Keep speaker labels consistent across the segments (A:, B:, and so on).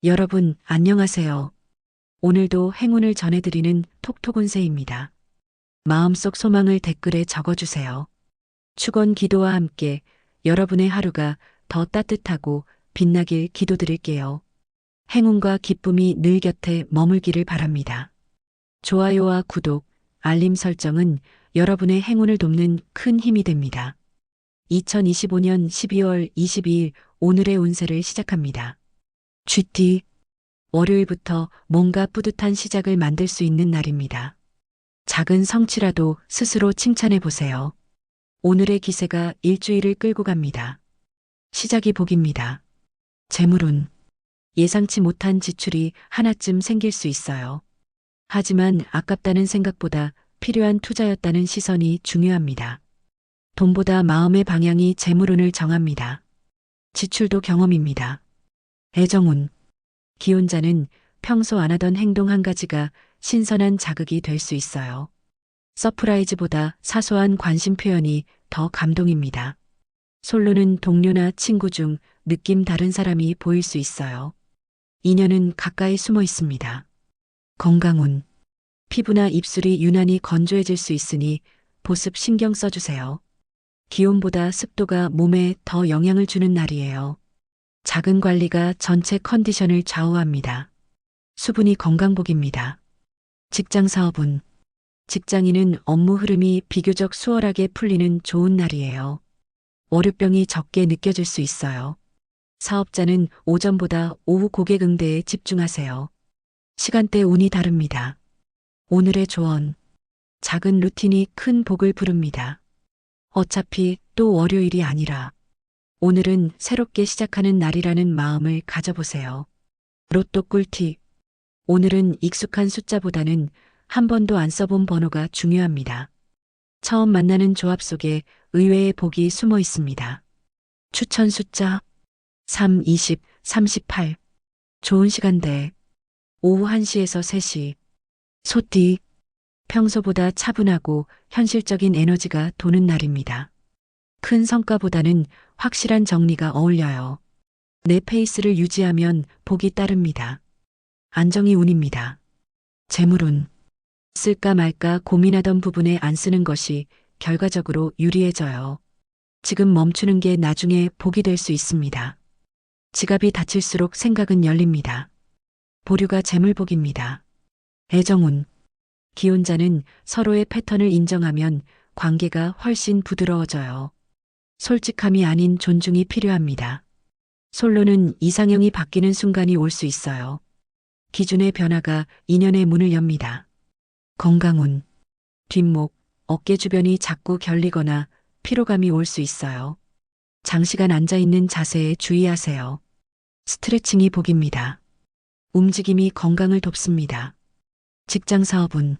A: 여러분, 안녕하세요. 오늘도 행운을 전해드리는 톡톡운세입니다. 마음속 소망을 댓글에 적어주세요. 축원 기도와 함께 여러분의 하루가 더 따뜻하고 빛나길 기도드릴게요. 행운과 기쁨이 늘 곁에 머물기를 바랍니다. 좋아요와 구독, 알림 설정은 여러분의 행운을 돕는 큰 힘이 됩니다. 2025년 12월 22일 오늘의 운세를 시작합니다. GT 월요일부터 뭔가 뿌듯한 시작을 만들 수 있는 날입니다. 작은 성취라도 스스로 칭찬해 보세요. 오늘의 기세가 일주일을 끌고 갑니다. 시작이 복입니다. 재물운 예상치 못한 지출이 하나쯤 생길 수 있어요. 하지만 아깝다는 생각보다 필요한 투자였다는 시선이 중요합니다. 돈보다 마음의 방향이 재물운을 정합니다. 지출도 경험입니다. 애정운 기혼자는 평소 안 하던 행동 한 가지가 신선한 자극이 될 수 있어요. 서프라이즈보다 사소한 관심 표현이 더 감동입니다. 솔로는 동료나 친구 중 느낌 다른 사람이 보일 수 있어요. 인연은 가까이 숨어 있습니다. 건강운 피부나 입술이 유난히 건조해질 수 있으니 보습 신경 써주세요. 기온보다 습도가 몸에 더 영향을 주는 날이에요. 작은 관리가 전체 컨디션을 좌우합니다. 수분이 건강복입니다. 직장 사업운 직장인은 업무 흐름이 비교적 수월하게 풀리는 좋은 날이에요. 월요병이 적게 느껴질 수 있어요. 사업자는 오전보다 오후 고객 응대에 집중하세요. 시간대 운이 다릅니다. 오늘의 조언 작은 루틴이 큰 복을 부릅니다. 어차피 또 월요일이 아니라 오늘은 새롭게 시작하는 날이라는 마음을 가져보세요. 로또 꿀팁. 오늘은 익숙한 숫자보다는 한 번도 안 써본 번호가 중요합니다. 처음 만나는 조합 속에 의외의 복이 숨어 있습니다. 추천 숫자 3, 20, 38. 좋은 시간대. 오후 1시에서 3시. 소띠. 평소보다 차분하고 현실적인 에너지가 도는 날입니다. 큰 성과보다는 확실한 정리가 어울려요. 내 페이스를 유지하면 복이 따릅니다. 안정이 운입니다. 재물운 쓸까 말까 고민하던 부분에 안 쓰는 것이 결과적으로 유리해져요. 지금 멈추는 게 나중에 복이 될 수 있습니다. 지갑이 닫힐수록 생각은 열립니다. 보류가 재물복입니다. 애정운 기혼자는 서로의 패턴을 인정하면 관계가 훨씬 부드러워져요. 솔직함이 아닌 존중이 필요합니다. 솔로는 이상형이 바뀌는 순간이 올 수 있어요. 기준의 변화가 인연의 문을 엽니다. 건강운 뒷목, 어깨 주변이 자꾸 결리거나 피로감이 올 수 있어요. 장시간 앉아있는 자세에 주의하세요. 스트레칭이 복입니다. 움직임이 건강을 돕습니다. 직장 사업운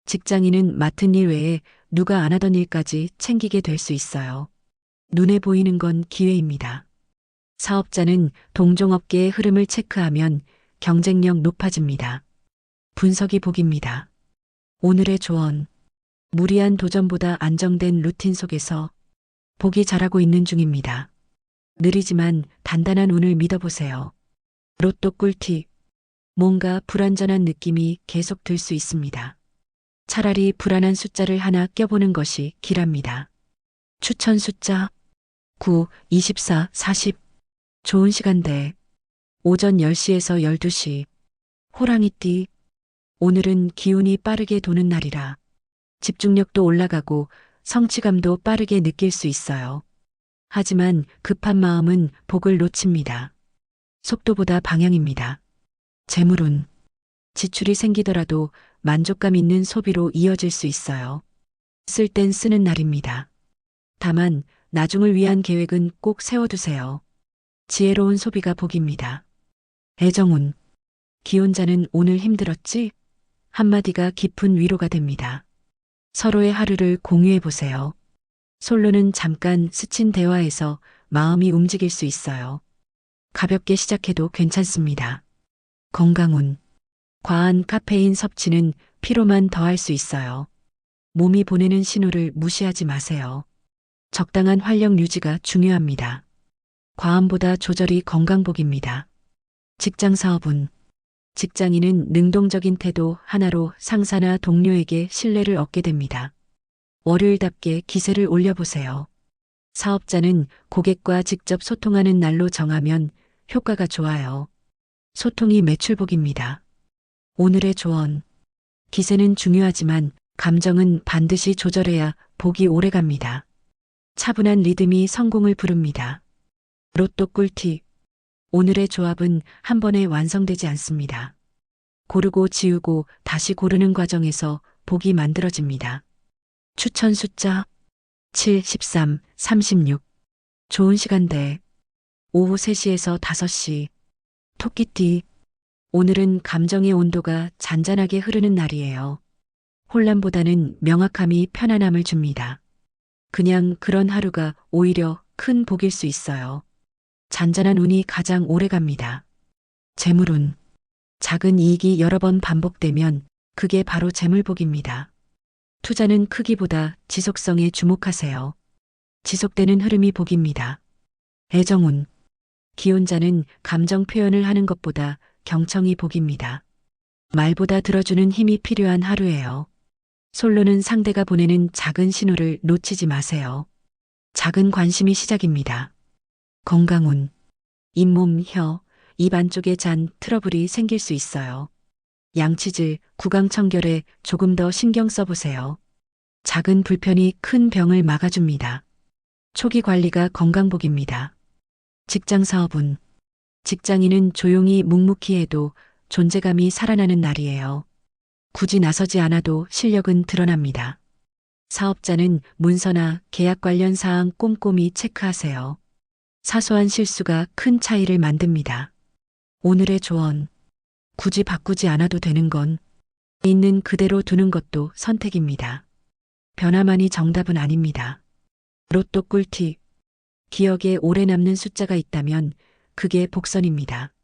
A: 직장인은 맡은 일 외에 누가 안 하던 일까지 챙기게 될 수 있어요. 눈에 보이는 건 기회입니다. 사업자는 동종업계의 흐름을 체크하면 경쟁력 높아집니다. 분석이 복입니다. 오늘의 조언. 무리한 도전보다 안정된 루틴 속에서 복이 자라고 있는 중입니다. 느리지만 단단한 운을 믿어보세요. 로또 꿀팁. 뭔가 불완전한 느낌이 계속 들 수 있습니다. 차라리 불안한 숫자를 하나 껴보는 것이 길합니다. 추천 숫자 9, 24, 40. 좋은 시간대. 오전 10시에서 12시. 호랑이띠. 오늘은 기운이 빠르게 도는 날이라 집중력도 올라가고 성취감도 빠르게 느낄 수 있어요. 하지만 급한 마음은 복을 놓칩니다. 속도보다 방향입니다. 재물운 지출이 생기더라도 만족감 있는 소비로 이어질 수 있어요. 쓸 땐 쓰는 날입니다. 다만 나중을 위한 계획은 꼭 세워두세요. 지혜로운 소비가 복입니다. 애정운 기혼자는 오늘 힘들었지? 한마디가 깊은 위로가 됩니다. 서로의 하루를 공유해 보세요. 솔로는 잠깐 스친 대화에서 마음이 움직일 수 있어요. 가볍게 시작해도 괜찮습니다. 건강운 과한 카페인 섭취는 피로만 더할 수 있어요. 몸이 보내는 신호를 무시하지 마세요. 적당한 활력 유지가 중요합니다. 과음보다 조절이 건강복입니다. 직장 사업운. 직장인은 능동적인 태도 하나로 상사나 동료에게 신뢰를 얻게 됩니다. 월요일답게 기세를 올려보세요. 사업자는 고객과 직접 소통하는 날로 정하면 효과가 좋아요. 소통이 매출복입니다. 오늘의 조언. 기세는 중요하지만 감정은 반드시 조절해야 복이 오래갑니다. 차분한 리듬이 성공을 부릅니다. 로또 꿀팁. 오늘의 조합은 한 번에 완성되지 않습니다. 고르고 지우고 다시 고르는 과정에서 복이 만들어집니다. 추천 숫자 7, 13, 36. 좋은 시간대 오후 3시에서 5시. 토끼띠. 오늘은 감정의 온도가 잔잔하게 흐르는 날이에요. 혼란보다는 명확함이 편안함을 줍니다. 그냥 그런 하루가 오히려 큰 복일 수 있어요. 잔잔한 운이 가장 오래 갑니다. 재물운. 작은 이익이 여러 번 반복되면 그게 바로 재물복입니다. 투자는 크기보다 지속성에 주목하세요. 지속되는 흐름이 복입니다. 애정운. 기혼자는 감정 표현을 하는 것보다 경청이 복입니다. 말보다 들어주는 힘이 필요한 하루예요. 솔로는 상대가 보내는 작은 신호를 놓치지 마세요. 작은 관심이 시작입니다. 건강운. 잇몸, 혀, 입 안쪽에 잔 트러블이 생길 수 있어요. 양치질, 구강청결에 조금 더 신경 써보세요. 작은 불편이 큰 병을 막아줍니다. 초기 관리가 건강복입니다. 직장 사업운. 직장인은 조용히 묵묵히 해도 존재감이 살아나는 날이에요. 굳이 나서지 않아도 실력은 드러납니다. 사업자는 문서나 계약 관련 사항 꼼꼼히 체크하세요. 사소한 실수가 큰 차이를 만듭니다. 오늘의 조언. 굳이 바꾸지 않아도 되는 건 있는 그대로 두는 것도 선택입니다. 변화만이 정답은 아닙니다. 로또 꿀팁. 기억에 오래 남는 숫자가 있다면 그게 복선입니다.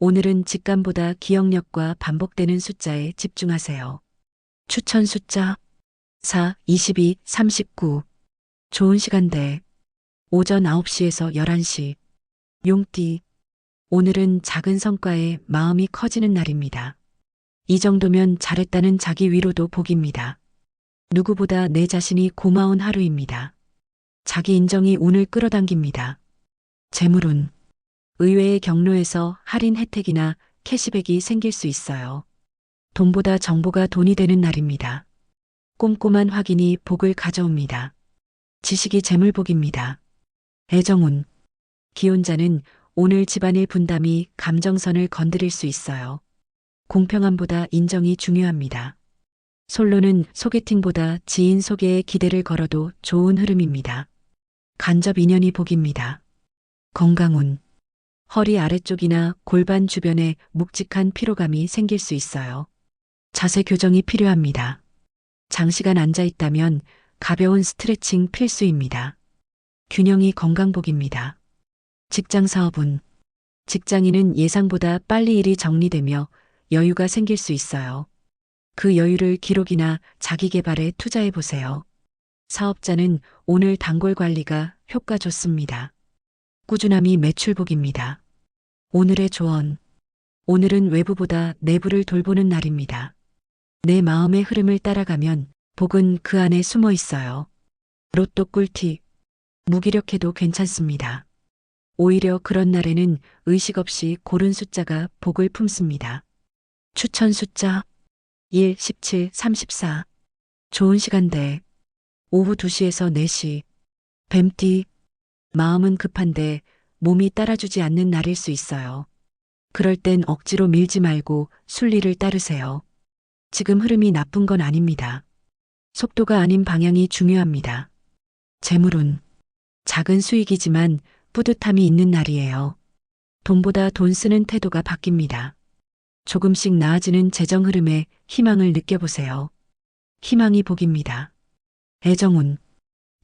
A: 오늘은 직감보다 기억력과 반복되는 숫자에 집중하세요. 추천 숫자 4, 22, 39. 좋은 시간대 오전 9시에서 11시. 용띠. 오늘은 작은 성과에 마음이 커지는 날입니다. 이 정도면 잘했다는 자기 위로도 복입니다. 누구보다 내 자신이 고마운 하루입니다. 자기 인정이 운을 끌어당깁니다. 재물운. 의외의 경로에서 할인 혜택이나 캐시백이 생길 수 있어요. 돈보다 정보가 돈이 되는 날입니다. 꼼꼼한 확인이 복을 가져옵니다. 지식이 재물복입니다. 애정운. 기혼자는 오늘 집안일 분담이 감정선을 건드릴 수 있어요. 공평함보다 인정이 중요합니다. 솔로는 소개팅보다 지인 소개에 기대를 걸어도 좋은 흐름입니다. 간접 인연이 복입니다. 건강운. 허리 아래쪽이나 골반 주변에 묵직한 피로감이 생길 수 있어요. 자세 교정이 필요합니다. 장시간 앉아 있다면 가벼운 스트레칭 필수입니다. 균형이 건강복입니다. 직장 사업운. 직장인은 예상보다 빨리 일이 정리되며 여유가 생길 수 있어요. 그 여유를 기록이나 자기 개발에 투자해 보세요. 사업자는 오늘 단골 관리가 효과 좋습니다. 꾸준함이 매출복입니다. 오늘의 조언. 오늘은 외부보다 내부를 돌보는 날입니다. 내 마음의 흐름을 따라가면 복은 그 안에 숨어 있어요. 로또 꿀팁. 무기력해도 괜찮습니다. 오히려 그런 날에는 의식 없이 고른 숫자가 복을 품습니다. 추천 숫자 1, 17, 34. 좋은 시간대 오후 2시에서 4시. 뱀띠. 마음은 급한데 몸이 따라주지 않는 날일 수 있어요. 그럴 땐 억지로 밀지 말고 순리를 따르세요. 지금 흐름이 나쁜 건 아닙니다. 속도가 아닌 방향이 중요합니다. 재물운. 작은 수익이지만 뿌듯함이 있는 날이에요. 돈보다 돈 쓰는 태도가 바뀝니다. 조금씩 나아지는 재정 흐름에 희망을 느껴보세요. 희망이 복입니다. 애정운.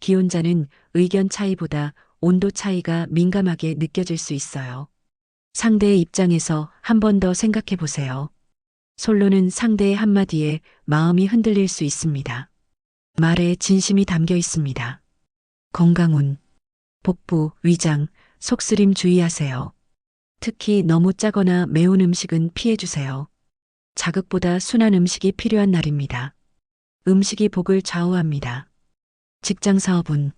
A: 기혼자는 의견 차이보다 온도 차이가 민감하게 느껴질 수 있어요. 상대의 입장에서 한 번 더 생각해 보세요. 솔로는 상대의 한마디에 마음이 흔들릴 수 있습니다. 말에 진심이 담겨 있습니다. 건강운. 복부, 위장, 속쓰림 주의하세요. 특히 너무 짜거나 매운 음식은 피해주세요. 자극보다 순한 음식이 필요한 날입니다. 음식이 복을 좌우합니다. 직장 사업은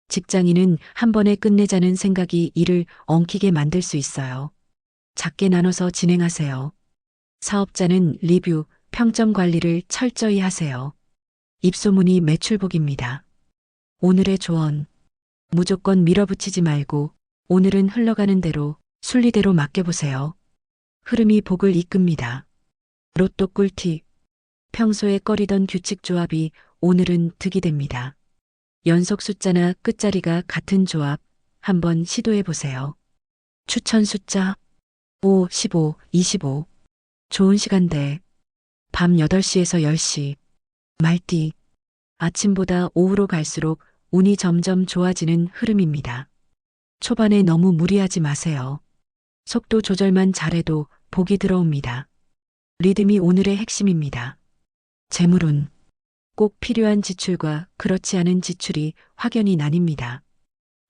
A: 직장인은 한 번에 끝내자는 생각이 일을 엉키게 만들 수 있어요. 작게 나눠서 진행하세요. 사업자는 리뷰, 평점 관리를 철저히 하세요. 입소문이 매출복입니다. 오늘의 조언. 무조건 밀어붙이지 말고 오늘은 흘러가는 대로 순리대로 맡겨보세요. 흐름이 복을 이끕니다. 로또 꿀팁. 평소에 꺼리던 규칙 조합이 오늘은 득이 됩니다. 연속 숫자나 끝자리가 같은 조합 한번 시도해 보세요. 추천 숫자 5, 15, 25. 좋은 시간대. 밤 8시에서 10시. 말띠. 아침보다 오후로 갈수록 운이 점점 좋아지는 흐름입니다. 초반에 너무 무리하지 마세요. 속도 조절만 잘해도 복이 들어옵니다. 리듬이 오늘의 핵심입니다. 재물운. 꼭 필요한 지출과 그렇지 않은 지출이 확연히 나뉩니다.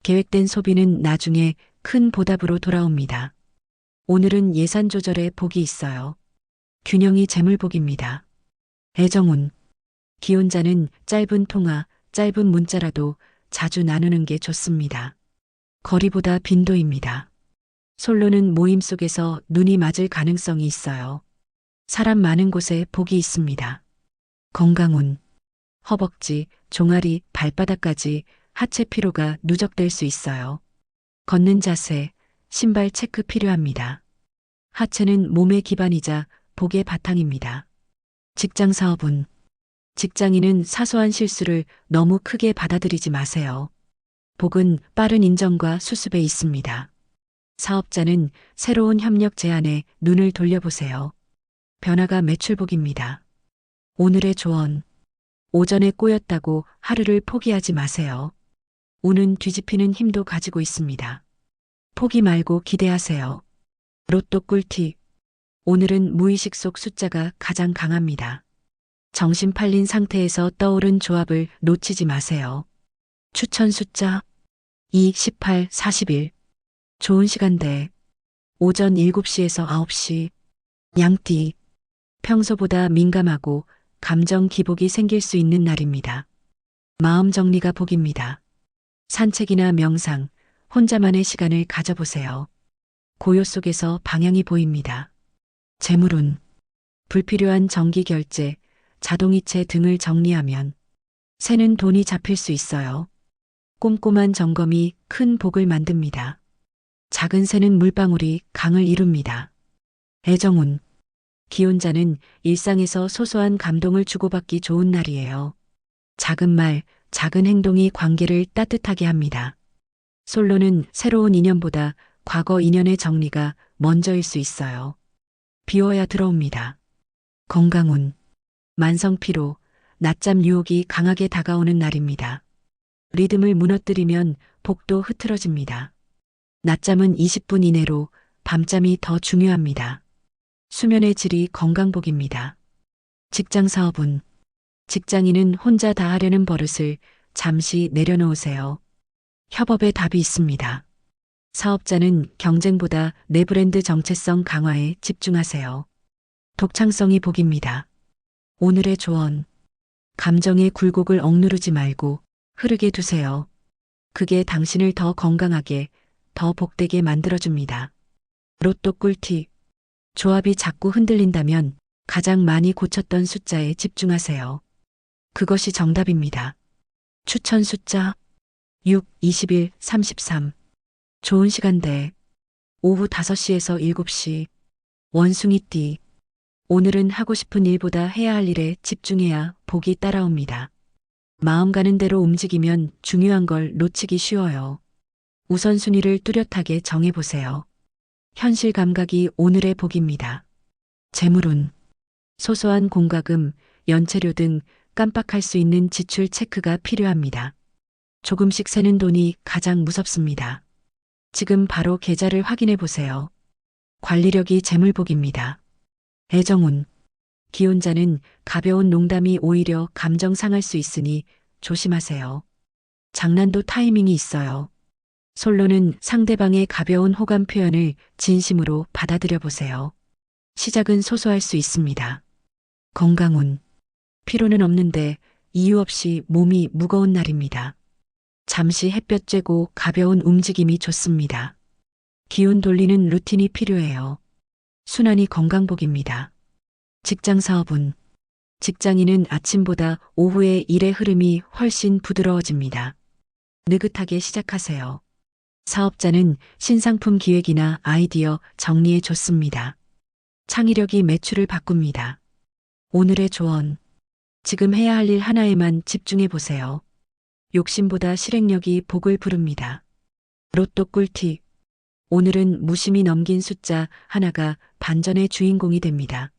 A: 계획된 소비는 나중에 큰 보답으로 돌아옵니다. 오늘은 예산 조절에 복이 있어요. 균형이 재물복입니다. 애정운. 기혼자는 짧은 통화, 짧은 문자라도 자주 나누는 게 좋습니다. 거리보다 빈도입니다. 솔로는 모임 속에서 눈이 맞을 가능성이 있어요. 사람 많은 곳에 복이 있습니다. 건강운. 허벅지, 종아리, 발바닥까지 하체 피로가 누적될 수 있어요. 걷는 자세, 신발 체크 필요합니다. 하체는 몸의 기반이자 복의 바탕입니다. 직장 사업은 직장인은 사소한 실수를 너무 크게 받아들이지 마세요. 복은 빠른 인정과 수습에 있습니다. 사업자는 새로운 협력 제안에 눈을 돌려보세요. 변화가 매출복입니다. 오늘의 조언. 오전에 꼬였다고 하루를 포기하지 마세요. 운은 뒤집히는 힘도 가지고 있습니다. 포기 말고 기대하세요. 로또 꿀팁. 오늘은 무의식 속 숫자가 가장 강합니다. 정신 팔린 상태에서 떠오른 조합을 놓치지 마세요. 추천 숫자 2, 18, 41. 좋은 시간대. 오전 7시에서 9시. 양띠. 평소보다 민감하고 감정 기복이 생길 수 있는 날입니다. 마음 정리가 복입니다. 산책이나 명상, 혼자만의 시간을 가져보세요. 고요 속에서 방향이 보입니다. 재물운. 불필요한 정기 결제, 자동이체 등을 정리하면 새는 돈이 잡힐 수 있어요. 꼼꼼한 점검이 큰 복을 만듭니다. 작은 새는 물방울이 강을 이룹니다. 애정운. 기혼자는 일상에서 소소한 감동을 주고받기 좋은 날이에요. 작은 말, 작은 행동이 관계를 따뜻하게 합니다. 솔로는 새로운 인연보다 과거 인연의 정리가 먼저일 수 있어요. 비워야 들어옵니다. 건강운. 만성피로, 낮잠 유혹이 강하게 다가오는 날입니다. 리듬을 무너뜨리면 복도 흐트러집니다. 낮잠은 20분 이내로, 밤잠이 더 중요합니다. 수면의 질이 건강복입니다. 직장 사업은 직장인은 혼자 다 하려는 버릇을 잠시 내려놓으세요. 협업에 답이 있습니다. 사업자는 경쟁보다 내 브랜드 정체성 강화에 집중하세요. 독창성이 복입니다. 오늘의 조언. 감정의 굴곡을 억누르지 말고 흐르게 두세요. 그게 당신을 더 건강하게, 더 복되게 만들어줍니다. 로또 꿀팁. 조합이 자꾸 흔들린다면 가장 많이 고쳤던 숫자에 집중하세요. 그것이 정답입니다. 추천 숫자 6, 21, 33. 좋은 시간대. 오후 5시에서 7시. 원숭이띠. 오늘은 하고 싶은 일보다 해야 할 일에 집중해야 복이 따라옵니다. 마음 가는 대로 움직이면 중요한 걸 놓치기 쉬워요. 우선순위를 뚜렷하게 정해보세요. 현실 감각이 오늘의 복입니다. 재물운. 소소한 공과금, 연체료 등 깜빡할 수 있는 지출 체크가 필요합니다. 조금씩 새는 돈이 가장 무섭습니다. 지금 바로 계좌를 확인해 보세요. 관리력이 재물복입니다. 애정운. 기혼자는 가벼운 농담이 오히려 감정 상할 수 있으니 조심하세요. 장난도 타이밍이 있어요. 솔로는 상대방의 가벼운 호감 표현을 진심으로 받아들여 보세요. 시작은 소소할 수 있습니다. 건강운. 피로는 없는데 이유 없이 몸이 무거운 날입니다. 잠시 햇볕 쬐고 가벼운 움직임이 좋습니다. 기운 돌리는 루틴이 필요해요. 순환이 건강복입니다. 직장 사업운. 직장인은 아침보다 오후에 일의 흐름이 훨씬 부드러워집니다. 느긋하게 시작하세요. 사업자는 신상품 기획이나 아이디어 정리에 좋습니다. 창의력이 매출을 바꿉니다. 오늘의 조언. 지금 해야 할 일 하나에만 집중해 보세요. 욕심보다 실행력이 복을 부릅니다. 로또 꿀팁. 오늘은 무심히 넘긴 숫자 하나가 반전의 주인공이 됩니다.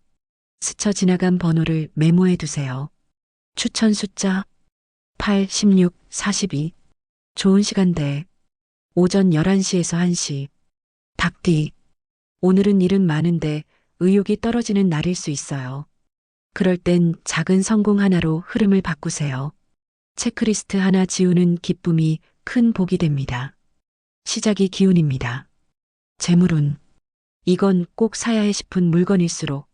A: 스쳐 지나간 번호를 메모해 두세요. 추천 숫자 8, 16, 42. 좋은 시간대. 오전 11시에서 1시. 닭띠. 오늘은 일은 많은데 의욕이 떨어지는 날일 수 있어요. 그럴 땐 작은 성공 하나로 흐름을 바꾸세요. 체크리스트 하나 지우는 기쁨이 큰 복이 됩니다. 시작이 기운입니다. 재물운. 이건 꼭 사야 해 싶은 물건일수록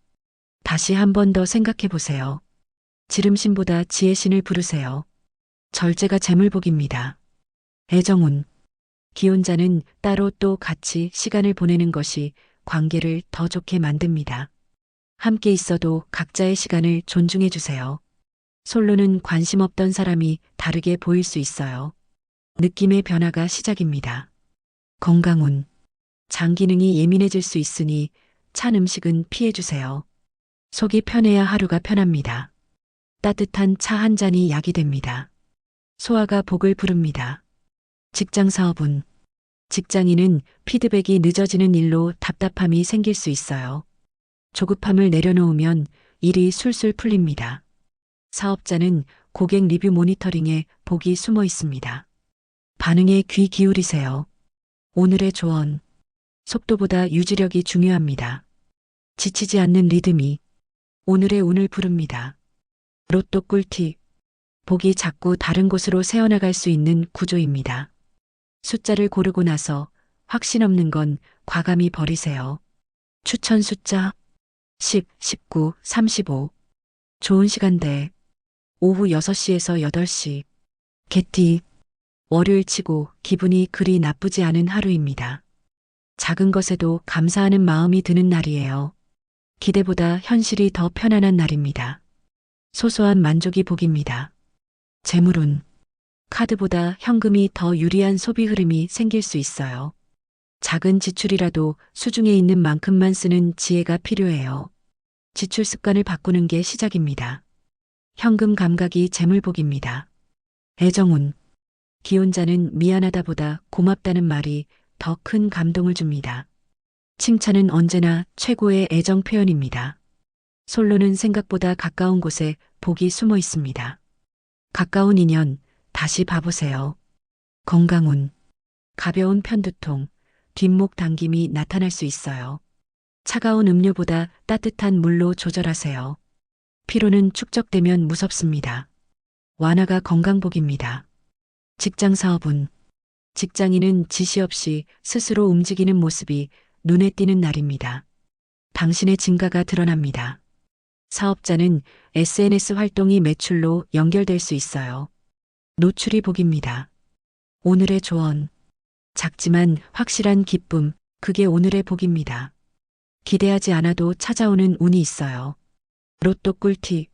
A: 다시 한 번 더 생각해 보세요. 지름신보다 지혜신을 부르세요. 절제가 재물복입니다. 애정운. 기혼자는 따로 또 같이 시간을 보내는 것이 관계를 더 좋게 만듭니다. 함께 있어도 각자의 시간을 존중해 주세요. 솔로는 관심 없던 사람이 다르게 보일 수 있어요. 느낌의 변화가 시작입니다. 건강운. 장 기능이 예민해질 수 있으니 찬 음식은 피해 주세요. 속이 편해야 하루가 편합니다. 따뜻한 차 한 잔이 약이 됩니다. 소화가 복을 부릅니다. 직장 사업운. 직장인은 피드백이 늦어지는 일로 답답함이 생길 수 있어요. 조급함을 내려놓으면 일이 술술 풀립니다. 사업자는 고객 리뷰 모니터링에 복이 숨어 있습니다. 반응에 귀 기울이세요. 오늘의 조언. 속도보다 유지력이 중요합니다. 지치지 않는 리듬이 오늘의 운을 부릅니다. 로또 꿀팁. 복이 자꾸 다른 곳으로 새어나갈 수 있는 구조입니다. 숫자를 고르고 나서 확신 없는 건 과감히 버리세요. 추천 숫자 10, 19, 35. 좋은 시간대. 오후 6시에서 8시. 개띠. 월요일 치고 기분이 그리 나쁘지 않은 하루입니다. 작은 것에도 감사하는 마음이 드는 날이에요. 기대보다 현실이 더 편안한 날입니다. 소소한 만족이 복입니다. 재물운. 카드보다 현금이 더 유리한 소비 흐름이 생길 수 있어요. 작은 지출이라도 수중에 있는 만큼만 쓰는 지혜가 필요해요. 지출 습관을 바꾸는 게 시작입니다. 현금 감각이 재물복입니다. 애정운. 기혼자는 미안하다보다 고맙다는 말이 더 큰 감동을 줍니다. 칭찬은 언제나 최고의 애정 표현입니다. 솔로는 생각보다 가까운 곳에 복이 숨어 있습니다. 가까운 인연 다시 봐보세요. 건강운. 가벼운 편두통, 뒷목 당김이 나타날 수 있어요. 차가운 음료보다 따뜻한 물로 조절하세요. 피로는 축적되면 무섭습니다. 완화가 건강복입니다. 직장 사업운. 직장인은 지시 없이 스스로 움직이는 모습이 눈에 띄는 날입니다. 당신의 진가가 드러납니다. 사업자는 SNS 활동이 매출로 연결될 수 있어요. 노출이 복입니다. 오늘의 조언. 작지만 확실한 기쁨, 그게 오늘의 복입니다. 기대하지 않아도 찾아오는 운이 있어요. 로또 꿀팁.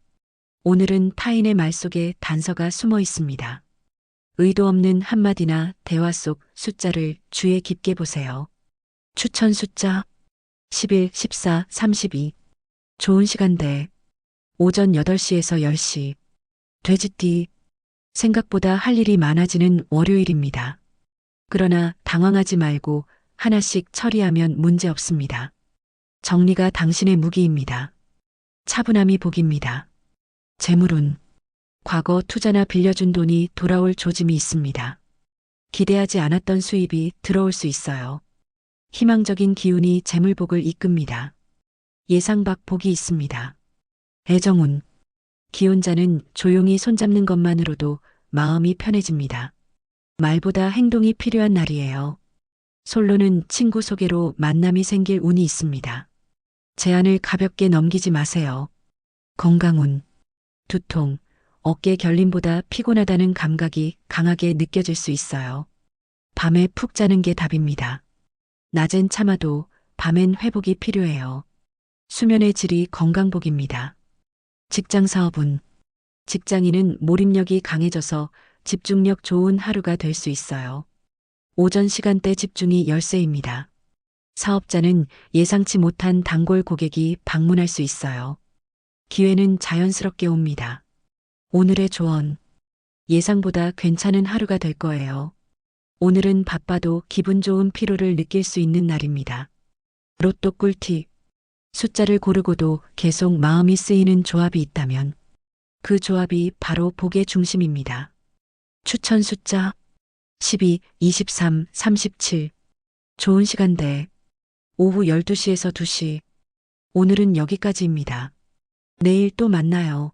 A: 오늘은 타인의 말 속에 단서가 숨어 있습니다. 의도 없는 한마디나 대화 속 숫자를 주의 깊게 보세요. 추천 숫자 11, 14, 32. 좋은 시간대. 오전 8시에서 10시. 돼지띠. 생각보다 할 일이 많아지는 월요일입니다. 그러나 당황하지 말고 하나씩 처리하면 문제 없습니다. 정리가 당신의 무기입니다. 차분함이 복입니다. 재물운. 과거 투자나 빌려준 돈이 돌아올 조짐이 있습니다. 기대하지 않았던 수입이 들어올 수 있어요. 희망적인 기운이 재물복을 이끕니다. 예상 밖 복이 있습니다. 애정운. 기혼자는 조용히 손잡는 것만으로도 마음이 편해집니다. 말보다 행동이 필요한 날이에요. 솔로는 친구 소개로 만남이 생길 운이 있습니다. 제안을 가볍게 넘기지 마세요. 건강운, 두통, 어깨 결림보다 피곤하다는 감각이 강하게 느껴질 수 있어요. 밤에 푹 자는 게 답입니다. 낮엔 참아도 밤엔 회복이 필요해요. 수면의 질이 건강복입니다. 직장 사업운, 직장인은 몰입력이 강해져서 집중력 좋은 하루가 될 수 있어요. 오전 시간대 집중이 열쇠입니다. 사업자는 예상치 못한 단골 고객이 방문할 수 있어요. 기회는 자연스럽게 옵니다. 오늘의 조언. 예상보다 괜찮은 하루가 될 거예요. 오늘은 바빠도 기분 좋은 피로를 느낄 수 있는 날입니다. 로또 꿀팁. 숫자를 고르고도 계속 마음이 쓰이는 조합이 있다면 그 조합이 바로 복의 중심입니다. 추천 숫자 12, 23, 37. 좋은 시간대 오후 12시에서 2시. 오늘은 여기까지입니다. 내일 또 만나요.